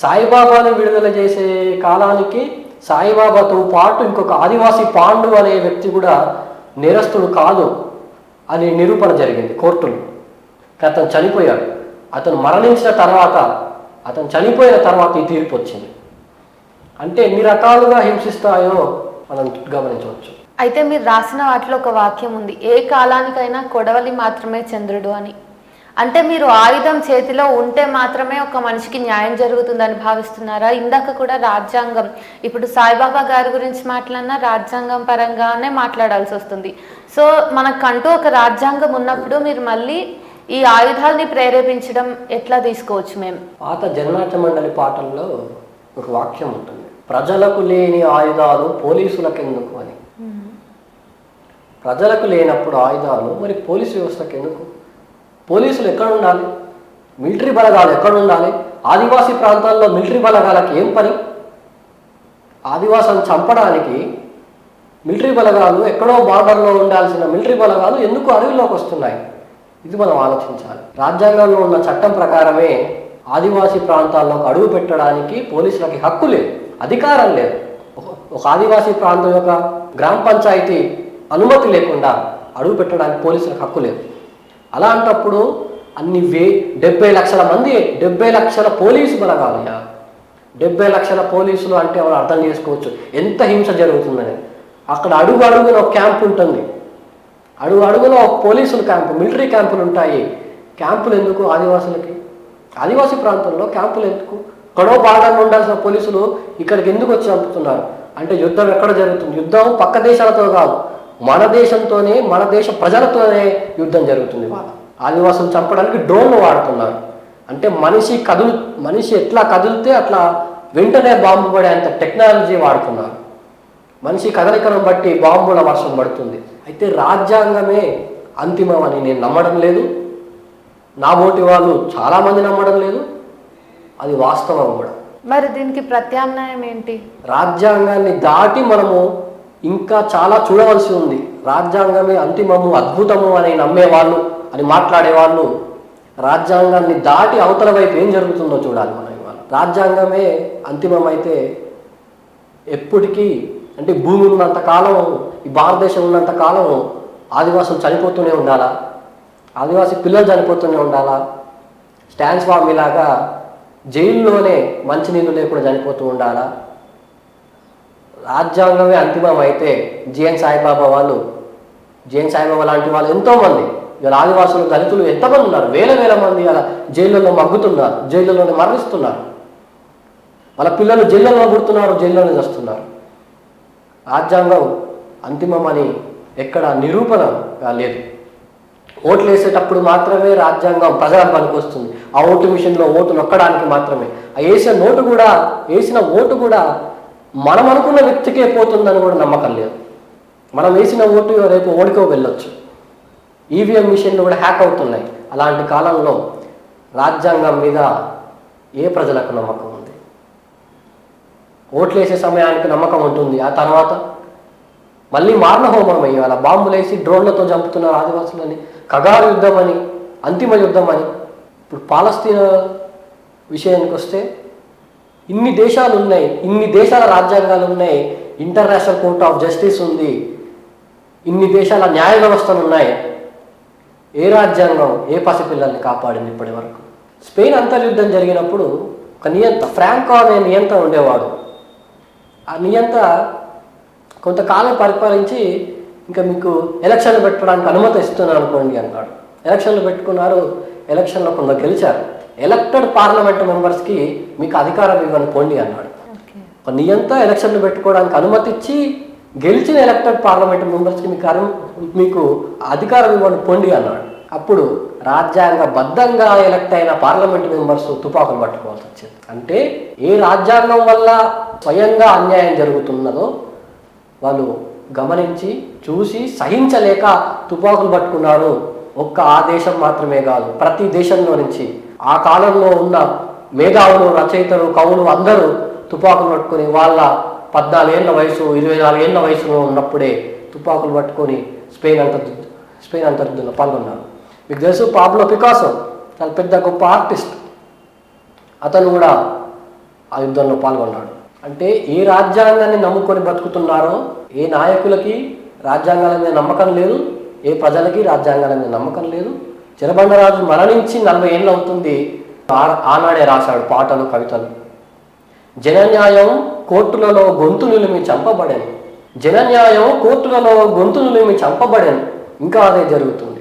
సాయిబాబాని విడుదల చేసే కాలానికి సాయిబాబాతో పాటు ఇంకొక ఆదివాసీ పాండు అనే వ్యక్తి కూడా నేరస్తుడు కాదు అని నిరూపణ జరిగింది కోర్టులు. అతను చనిపోయాడు. అతను మరణించిన తర్వాత, అతను చనిపోయిన తర్వాత ఈ తీర్పు వచ్చింది. అంటే ఎన్ని రకాలుగా హింసిస్తాయో మనం గమనించవచ్చు. అయితే మీరు రాసిన వాటిలో ఒక వాక్యం ఉంది, ఏ కాలానికైనా కొడవలి మాత్రమే చంద్రుడు అని. అంటే మీరు ఆయుధం చేతిలో ఉంటే మాత్రమే ఒక మనిషికి న్యాయం జరుగుతుందని భావిస్తున్నారా? ఇందాక కూడా రాజ్యాంగం, ఇప్పుడు సాయిబాబా గారి గురించి మాట్లాడినా రాజ్యాంగం పరంగానే మాట్లాడాల్సి వస్తుంది. సో మనకంటూ ఒక రాజ్యాంగం ఉన్నప్పుడు మీరు మళ్ళీ ఈ ఆయుధాలని ప్రేరేపించడం ఎట్లా తీసుకోవచ్చు? మేము పాత జన్మనాట్య మండలి పాటల్లో ఒక వాక్యం ఉంటుంది, ప్రజలకు లేని ఆయుధాలు పోలీసులకు ఎందుకు అని. ప్రజలకు లేనప్పుడు ఆయుధాలు మరి పోలీసు వ్యవస్థకు ఎందుకు? పోలీసులు ఎక్కడ ఉండాలి? మిలిటరీ బలగాలు ఎక్కడ ఉండాలి? ఆదివాసీ ప్రాంతాల్లో మిలిటరీ బలగాలకు ఏం పని? ఆదివాసులను చంపడానికి మిలిటరీ బలగాలు ఎక్కడో బార్డర్లో ఉండాల్సిన మిలిటరీ బలగాలు ఎందుకు అడవిలోకి వస్తున్నాయి? ఇది మనం ఆలోచించాలి. రాజ్యాంగంలో ఉన్న చట్టం ప్రకారమే ఆదివాసీ ప్రాంతాల్లోకి అడుగు పెట్టడానికి పోలీసులకి హక్కు లేదు, అధికారం లేదు. ఒక ఆదివాసీ ప్రాంతం యొక్క గ్రామ పంచాయతీ అనుమతి లేకుండా అడుగు పెట్టడానికి పోలీసులకు హక్కు లేదు. అలాంటప్పుడు 70 లక్షల మంది, 70 లక్షల పోలీసు బలగాలు, 70 లక్షల పోలీసులు అంటే వాళ్ళు అర్థం చేసుకోవచ్చు ఎంత హింస జరుగుతుందని. అక్కడ అడుగు అడుగున ఒక క్యాంప్ ఉంటుంది, అడుగు అడుగున ఒక పోలీసుల క్యాంపు, మిలిటరీ క్యాంపులు ఉంటాయి. క్యాంపులు ఎందుకు ఆదివాసులకి? ఆదివాసీ ప్రాంతంలో క్యాంపులు ఎందుకు? ఎక్కడో బార్డర్లో ఉండాల్సిన పోలీసులు ఇక్కడికి ఎందుకు వచ్చి చంపుతున్నారు అంటే యుద్ధం ఎక్కడ జరుగుతుంది? యుద్ధం పక్క దేశాలతో కాదు, మన దేశంతోనే, మన దేశ ప్రజలతోనే యుద్ధం జరుగుతుంది. ఆదివాసులు చంపడానికి డ్రోన్లు వాడుతున్నారు. అంటే మనిషి ఎట్లా కదిలితే అట్లా వెంటనే బాంబు పడేంత టెక్నాలజీ వాడుతున్నారు. మనిషి కదలికను బట్టి బాంబుల వర్షం పడుతుంది. అయితే రాజ్యాంగమే అంతిమం అని నేను నమ్మడం లేదు, నా బోటి వాళ్ళు చాలామంది నమ్మడం లేదు, అది వాస్తవం కూడా. మరి దీనికి ప్రత్యామ్నాయం ఏంటి? రాజ్యాంగాన్ని దాటి మనము ఇంకా చాలా చూడవలసి ఉంది. రాజ్యాంగమే అంతిమము, అద్భుతము అని నమ్మేవాళ్ళు, అని మాట్లాడేవాళ్ళు రాజ్యాంగాన్ని దాటి అవతల వైపు ఏం జరుగుతుందో చూడాలి మనం. ఇవాళ రాజ్యాంగమే అంతిమం అయితే ఎప్పటికీ, అంటే భూమి ఉన్నంతకాలం, ఈ భారతదేశం ఉన్నంతకాలం ఆదివాసులు చనిపోతూనే ఉండాలా? ఆదివాసీ పిల్లలు చనిపోతూనే ఉండాలా? స్టాన్ స్వామి లాగా జైల్లోనే మంచినీళ్ళు లేకుండా చనిపోతూ ఉండాలా? రాజ్యాంగమే అంతిమం అయితే జిఎన్ సాయిబాబా లాంటి వాళ్ళు ఎంతోమంది, ఇలా ఆదివాసులు దళితులు ఎంతమంది ఉన్నారు? వేల మంది అలా జైళ్ళలో మగ్గుతున్నారు, జైళ్ళలోనే మరణిస్తున్నారు. వాళ్ళ పిల్లలు జైళ్ళలో పుడుతున్నారు, జైల్లోనే చస్తున్నారు. రాజ్యాంగం అంతిమం అని ఎక్కడ నిరూపణగా లేదు. ఓట్లు వేసేటప్పుడు మాత్రమే రాజ్యాంగం ప్రజలకు పనికొస్తుంది. ఆ ఓటు మిషన్లో ఓటు నొక్కడానికి మాత్రమే. ఆ వేసిన ఓటు కూడా మనం అనుకున్న వ్యక్తికే పోతుందని కూడా నమ్మకం లేదు. మనం వేసిన ఓటు రేపు ఓడికో వెళ్ళొచ్చు. ఈవీఎం మిషన్లు కూడా హ్యాక్ అవుతున్నాయి. అలాంటి కాలంలో రాజ్యాంగం మీద ఏ ప్రజలకు నమ్మకం ఉంది? ఓట్లు వేసే సమయానికి నమ్మకం ఉంటుంది, ఆ తర్వాత మళ్ళీ మారణహోమం అయ్యి అలా బాంబులేసి డ్రోన్లతో చంపుతున్నారు ఆదివాసులని. కగారు యుద్ధం అని, అంతిమ యుద్ధం అని. ఇప్పుడు పాలస్తీనా విషయానికి వస్తే ఇన్ని దేశాలు ఉన్నాయి, ఇన్ని దేశాల రాజ్యాంగాలు ఉన్నాయి, ఇంటర్నేషనల్ కోర్ట్ ఆఫ్ జస్టిస్ ఉంది, ఇన్ని దేశాల న్యాయ వ్యవస్థలు ఉన్నాయి. ఏ రాజ్యాంగం ఏ పసిపిల్లల్ని కాపాడింది ఇప్పటి వరకు? స్పెయిన్ అంతర్యుద్ధం జరిగినప్పుడు ఒక నియంత, ఫ్రాంకో అనే నియంత ఉండేవాడు. ఆ నియంత కొంతకాలం పరిపాలించి ఇంకా మీకు ఎలక్షన్లు పెట్టడానికి అనుమతి ఇస్తున్నాను అనుకోండి అన్నాడు. ఎలక్షన్లు పెట్టుకున్నారు, ఎలక్షన్లో కొందరు గెలిచారు. ఎలక్టెడ్ పార్లమెంట్ మెంబర్స్కి మీకు అధికారం ఇవ్వని పోండి అన్నాడు. ఒక నియంత ఎలక్షన్లు పెట్టుకోవడానికి అనుమతి ఇచ్చి గెలిచిన ఎలక్టెడ్ పార్లమెంట్ మెంబర్స్కి మీకు అధికారం ఇవ్వని పొండి అన్నాడు. అప్పుడు రాజ్యాంగబద్ధంగా ఎలక్ట్ అయిన పార్లమెంట్ మెంబర్స్ తుపాకులు పట్టుకోవాల్సి వచ్చింది. అంటే ఏ రాజ్యాంగం వల్ల స్వయంగా అన్యాయం జరుగుతున్నదో వాళ్ళు గమనించి చూసి సహించలేక తుపాకులు పట్టుకున్నారు. ఒక్క ఆ దేశం మాత్రమే కాదు, ప్రతి దేశంలో నుంచి ఆ కాలంలో ఉన్న మేధావులు, రచయితలు, కవులు అందరూ తుపాకులు పట్టుకొని వాళ్ళ 14 ఏళ్ల వయసు, 24 ఏళ్ల వయసులో ఉన్నప్పుడే తుపాకులు పట్టుకొని స్పెయిన్ అంతర్యుద్ధంలో పాల్గొన్నారు. మీకు తెలుసు, పాబ్లో పికాసో చాలా పెద్ద గొప్ప ఆర్టిస్ట్, అతను కూడా ఆ యుద్ధంలో పాల్గొన్నాడు. అంటే ఏ రాజ్యాంగాన్ని నమ్ముకొని బ్రతుకుతున్నారో, ఏ నాయకులకి రాజ్యాంగాల మీద నమ్మకం లేదు, ఏ ప్రజలకి రాజ్యాంగాల మీద నమ్మకం లేదు. చెరబండరాజు మరణించి 40 ఏళ్ళు అవుతుంది. ఆనాడే రాశాడు పాటలు, కవితలు. జనన్యాయం కోర్టులలో గొంతు నిలిమి చంపబడేను, జనన్యాయం కోర్టులలో గొంతు నిలిమి చంపబడేను. ఇంకా అదే జరుగుతుంది.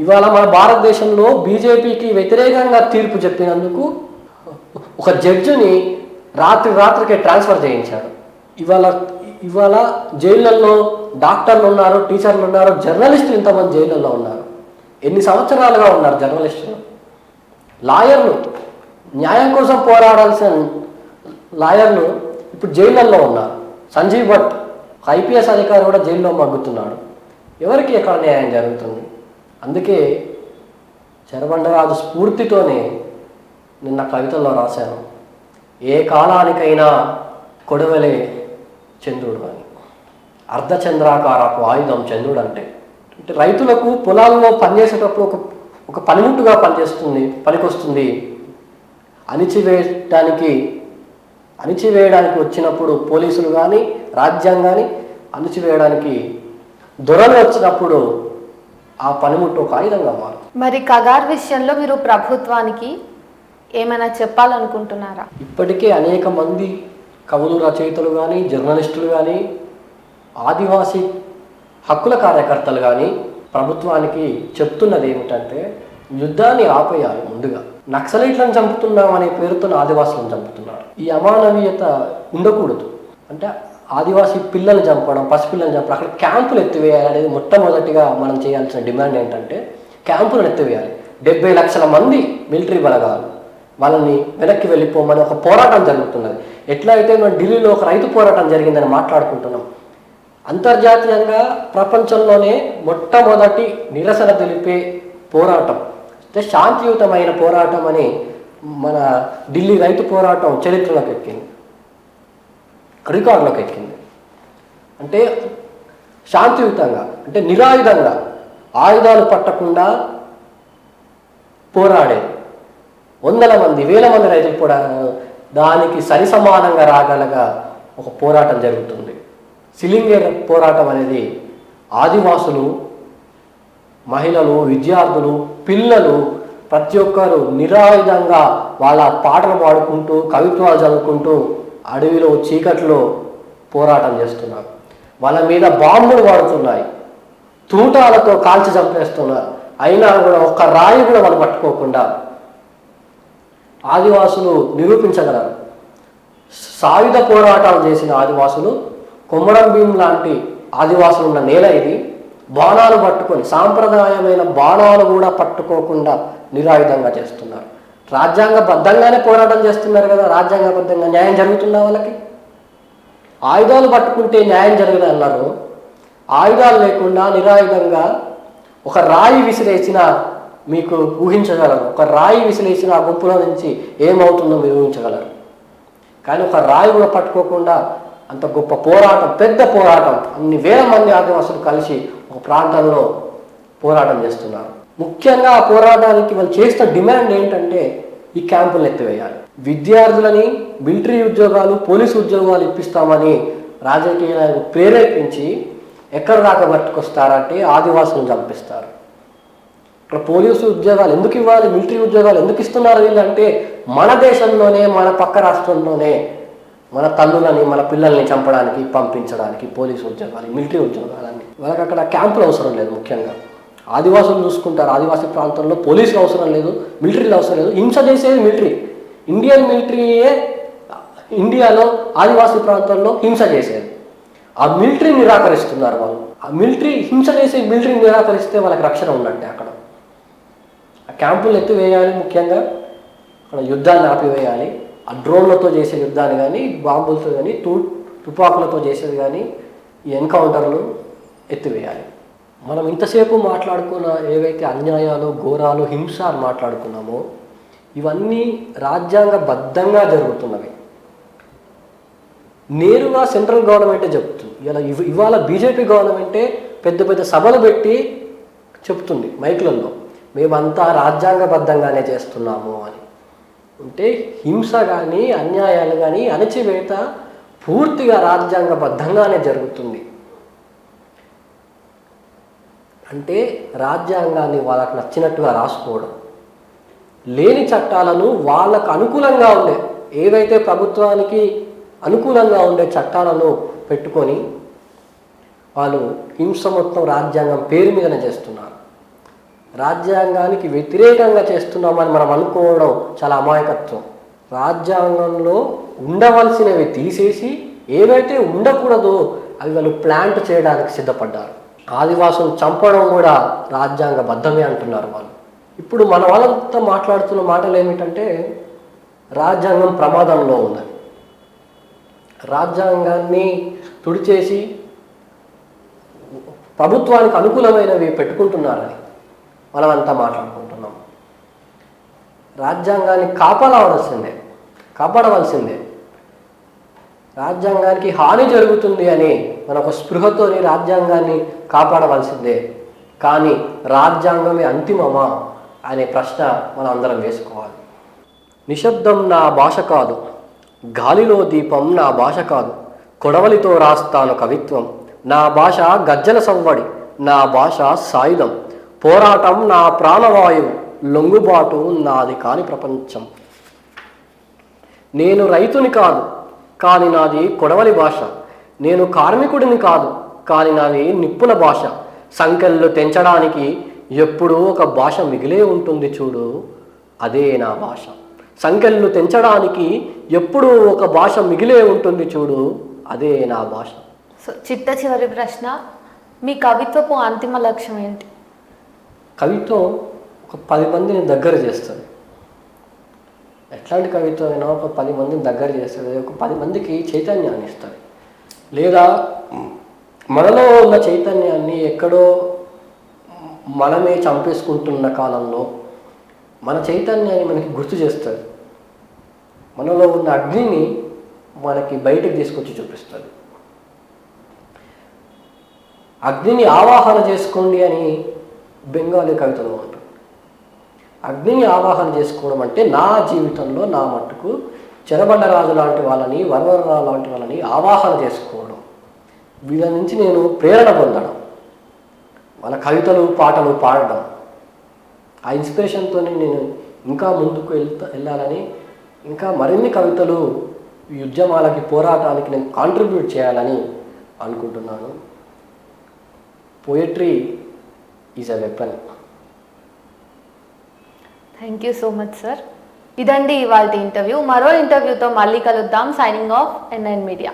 ఇవాళ మన భారతదేశంలో బీజేపీకి వ్యతిరేకంగా తీర్పు చెప్పినందుకు ఒక జడ్జిని రాత్రికే ట్రాన్స్ఫర్ చేయించాడు. ఇవాళ జైళ్ళల్లో డాక్టర్లు ఉన్నారు, టీచర్లు ఉన్నారు, జర్నలిస్టులు ఇంతమంది జైళ్ళల్లో ఉన్నారు. ఎన్ని సంవత్సరాలుగా ఉన్నారు జర్నలిస్టులు, లాయర్లు, న్యాయం కోసం పోరాడాల్సిన లాయర్లు ఇప్పుడు జైళ్ళల్లో ఉన్నారు. సంజీవ్ భట్ ఐపీఎస్ అధికారి కూడా జైల్లో మగ్గుతున్నాడు. ఎవరికి ఎక్కడ న్యాయం జరుగుతుంది? అందుకే చెరబండరాజు స్ఫూర్తితోనే నిన్న కవితల్లో రాశాను, ఏ కాలానికైనా కొడవలే చంద్రుడు అని. అర్ధచంద్రాకారపు ఆయుధం చంద్రుడు అంటే రైతులకు పొలాల్లో పనిచేసేటప్పుడు ఒక పనిముట్టుగా పనికొస్తుంది. అణిచివేయడానికి వచ్చినప్పుడు పోలీసులు కానీ రాజ్యాంగాన్ని అణిచివేయడానికి దొరలు వచ్చినప్పుడు ఆ పనిముట్టు ఒక ఆయుధంగా మారు. మరి కగార్ విషయంలో మీరు ప్రభుత్వానికి ఏమైనా చెప్పాలనుకుంటున్నారా? ఇప్పటికే అనేక మంది కవులు, రచయితలు కానీ, జర్నలిస్టులు కానీ, ఆదివాసీ హక్కుల కార్యకర్తలు కానీ ప్రభుత్వానికి చెప్తున్నది ఏమిటంటే యుద్ధాన్ని ఆపేయాలి. ముందుగా నక్సలైట్లను చంపుతున్నాం అనే పేరుతో ఆదివాసులను చంపుతున్నారు. ఈ అమానవీయత ఉండకూడదు. అంటే ఆదివాసీ పిల్లల్ని చంపడం, పసిపిల్లల్ని చంపడం, అక్కడ క్యాంపులు ఎత్తివేయాలి అనేది మొట్టమొదటిగా మనం చేయాల్సిన డిమాండ్ ఏంటంటే క్యాంపులను ఎత్తివేయాలి. 70 లక్షల మంది మిలిటరీ బలగాలు వాళ్ళని వెనక్కి వెళ్ళిపోమని ఒక పోరాటం జరుగుతున్నది. ఎట్లా అయితే మనం ఢిల్లీలో ఒక రైతు పోరాటం జరిగిందని మాట్లాడుకుంటున్నాం, అంతర్జాతీయంగా ప్రపంచంలోనే మొట్టమొదటి నిరసన తెలిపే పోరాటం అంటే శాంతియుతమైన పోరాటం అని మన ఢిల్లీ రైతు పోరాటం చరిత్రలోకి ఎక్కింది, రికార్డులోకి ఎక్కింది. అంటే శాంతియుతంగా, అంటే నిరాయుధంగా, ఆయుధాలు పట్టకుండా పోరాడే వందల మంది, వేల మంది రైతులు కూడా దానికి సరిసమానంగా రాగలగా ఒక పోరాటం జరుగుతుంది. సిలింగర్ పోరాటం అనేది ఆదివాసులు, మహిళలు, విద్యార్థులు, పిల్లలు ప్రతి ఒక్కరు నిరాయుధంగా వాళ్ళ పాటలు పాడుకుంటూ, కవిత్వాలు చదువుకుంటూ అడవిలో చీకట్లో పోరాటం చేస్తున్నారు. వాళ్ళ మీద బాంబులు పడుతున్నాయి, తూటాలతో కాల్చి చంపేస్తున్నారు. అయినా కూడా ఒక్క రాయి కూడా వాళ్ళు పట్టుకోకుండా ఆదివాసులు నిరూపించగలరు. సాయుధ పోరాటాలు చేసిన ఆదివాసులు, కొమ్మరం భీం లాంటి ఆదివాసులు ఉన్న నేల ఇది. బాణాలు పట్టుకొని, సాంప్రదాయమైన బాణాలు కూడా పట్టుకోకుండా నిరాయుధంగా చేస్తున్నారు. రాజ్యాంగబద్ధంగానే పోరాటం చేస్తున్నారు కదా, రాజ్యాంగబద్ధంగా న్యాయం జరుగుతుందా వాళ్ళకి? ఆయుధాలు పట్టుకుంటే న్యాయం జరగదు అన్నారు. ఆయుధాలు లేకుండా నిరాయుధంగా ఒక రాయి విసిరేసిన మీకు ఊహించగలరు. ఒక రాయి విసిరేసిన ఆ గుంపులో నుంచి ఏమవుతుందో మీరు ఊహించగలరు. కానీ ఒక రాయి కూడా పట్టుకోకుండా అంత గొప్ప పోరాటం, పెద్ద పోరాటం, అన్ని వేల మంది ఆదివాసులు కలిసి ఒక ప్రాంతంలో పోరాటం చేస్తున్నారు. ముఖ్యంగా ఆ పోరాటానికి వాళ్ళు చేస్తున్న డిమాండ్ ఏంటంటే ఈ క్యాంపులను ఎత్తివేయాలి. విద్యార్థులని మిలిటరీ ఉద్యోగాలు, పోలీసు ఉద్యోగాలు ఇప్పిస్తామని రాజకీయ నాయకులు ప్రేరేపించి ఎక్కడ దాకా పట్టుకొస్తారంటే ఆదివాసులను చంపిస్తారు. ఇక్కడ పోలీసు ఉద్యోగాలు ఎందుకు ఇవ్వాలి, మిలిటరీ ఉద్యోగాలు ఎందుకు ఇస్తున్నారు వీళ్ళంటే మన దేశంలోనే, మన పక్క రాష్ట్రంలోనే మన తల్లులని, మన పిల్లల్ని చంపడానికి, పంపించడానికి పోలీసు ఉద్యోగాలు, మిలిటరీ ఉద్యోగాలన్నీ. వాళ్ళకి అక్కడ క్యాంపులు అవసరం లేదు. ముఖ్యంగా ఆదివాసులు చూసుకుంటారు. ఆదివాసీ ప్రాంతంలో పోలీసులు అవసరం లేదు, మిలిటరీలు అవసరం లేదు. హింస చేసేది మిలిటరీ. ఇండియన్ మిలిటరీయే ఇండియాలో ఆదివాసీ ప్రాంతాల్లో హింస చేసేది. ఆ మిలిటరీ నిరాకరిస్తున్నారు వాళ్ళు. ఆ మిలిటరీ హింస చేసే మిలిటరీ నిరాకరిస్తే వాళ్ళకి రక్షణ ఉన్నట్టే. అక్కడ ఆ క్యాంపులు ఎత్తివేయాలి. ముఖ్యంగా అక్కడ యుద్ధాన్ని ఆపివేయాలి. ఆ డ్రోన్లతో చేసే యుద్ధాన్ని కానీ, బాంబులతో కానీ, తుపాకులతో చేసేది కానీ, ఈ ఎన్కౌంటర్లు ఎత్తివేయాలి. మనం ఇంతసేపు మాట్లాడుకున్న ఏవైతే అన్యాయాలు, ఘోరాలు, హింస అని మాట్లాడుకున్నామో ఇవన్నీ రాజ్యాంగబద్ధంగా జరుగుతున్నవి. నేరుగా సెంట్రల్ గవర్నమెంటే చెప్తుంది. ఇవాళ బీజేపీ గవర్నమెంటే పెద్ద పెద్ద సభలు పెట్టి చెప్తుంది మైకులలో, మేమంతా రాజ్యాంగబద్ధంగానే చేస్తున్నాము అని. అంటే హింస కానీ, అన్యాయాలు కానీ, అణచివేత పూర్తిగా రాజ్యాంగబద్ధంగానే జరుగుతుంది. అంటే రాజ్యాంగాన్ని వాళ్ళకు నచ్చినట్టుగా రాసుకోవడం, లేని చట్టాలను వాళ్ళకు అనుకూలంగా ఉండే, ఏవైతే ప్రభుత్వానికి అనుకూలంగా ఉండే చట్టాలను పెట్టుకొని వాళ్ళు హింస మొత్తం రాజ్యాంగం పేరు మీదనే చేస్తున్నారు. రాజ్యాంగానికి వ్యతిరేకంగా చేస్తున్నామని మనం అనుకోవడం చాలా అమాయకత్వం. రాజ్యాంగంలో ఉండవలసినవి తీసేసి ఏవైతే ఉండకూడదో అవి వాళ్ళు ప్లాంట్ చేయడానికి సిద్ధపడ్డారు. ఆదివాసులు చంపడం కూడా రాజ్యాంగబద్ధమే అంటున్నారు వాళ్ళు. ఇప్పుడు మన వాళ్ళంతా మాట్లాడుతున్న మాటలు ఏమిటంటే రాజ్యాంగం ప్రమాదంలో ఉన్నది, రాజ్యాంగాన్ని తుడిచేసి ప్రభుత్వానికి అనుకూలమైనవి పెట్టుకుంటున్నారని మనమంతా మాట్లాడుకుంటున్నాం. రాజ్యాంగాన్ని కాపాడవలసిందే. రాజ్యాంగానికి హాని జరుగుతుంది అని మన ఒక స్పృహతోని రాజ్యాంగాన్ని కాపాడవలసిందే. కానీ రాజ్యాంగమే అంతిమమా అనే ప్రశ్న మనం అందరం వేసుకోవాలి. నిశ్శబ్దం నా భాష కాదు, గాలిలో దీపం నా భాష కాదు, కొడవలితో రాస్తాను కవిత్వం, నా భాష గజ్జల సవ్వడి, నా భాష సాయుధం, పోరాటం నా ప్రాణవాయువు, లొంగుబాటు నాది కాని ప్రపంచం. నేను రైతుని కాదు కానీ నాది కొడవలి భాష, నేను కార్మికుడిని కాదు కానీ నాది నిప్పుల భాష, సంఖ్యలు తెంచడానికి ఎప్పుడూ ఒక భాష మిగిలే ఉంటుంది చూడు, అదే నా భాష. సంఖ్యలు తెంచడానికి ఎప్పుడూ ఒక భాష మిగిలే ఉంటుంది చూడు, అదే నా భాష. సో చిట్ట చివరి ప్రశ్న, మీ కవిత్వపు అంతిమ లక్ష్యం ఏంటి? కవిత్వం ఒక 10 మందిని దగ్గర చేస్తుంది. ఎట్లాంటి కవిత్వం అయినా ఒక 10 మందిని దగ్గర చేస్తుంది, ఒక 10 మందికి చైతన్యాన్ని ఇస్తుంది. లేదా మనలో ఉన్న చైతన్యాన్ని ఎక్కడో మనమే చంపేసుకుంటున్న కాలంలో మన చైతన్యాన్ని మనకి గుర్తు చేస్తుంది. మనలో ఉన్న అగ్నిని మనకి బయటకు తీసుకొచ్చి చూపిస్తుంది. అగ్నిని ఆవాహన చేసుకోండి అని బెంగాలీ కవితలో ఉంటుంది. అగ్నిని ఆవాహన చేసుకోవడం అంటే నా జీవితంలో నా మట్టుకు చెరబండరాజు లాంటి వాళ్ళని, వరవరరావు లాంటి వాళ్ళని ఆవాహన చేసుకోవడం, వీళ్ళ నుంచి నేను ప్రేరణ పొందడం, వాళ్ళ కవితలు పాటలు పాడడం, ఆ ఇన్స్పిరేషన్తో నేను ఇంకా ముందుకు వెళ్ళాలని, ఇంకా మరిన్ని కవితలు ఈ ఉద్యమాలకి, పోరాటానికి నేను కాంట్రిబ్యూట్ చేయాలని అనుకుంటున్నాను. Poetry is a weapon. Thank you so much sir. ఇదండి ఇవాళ ఇంటర్వ్యూ. మరో ఇంటర్వ్యూతో మళ్ళీ కలుద్దాం. Signing off N9 media.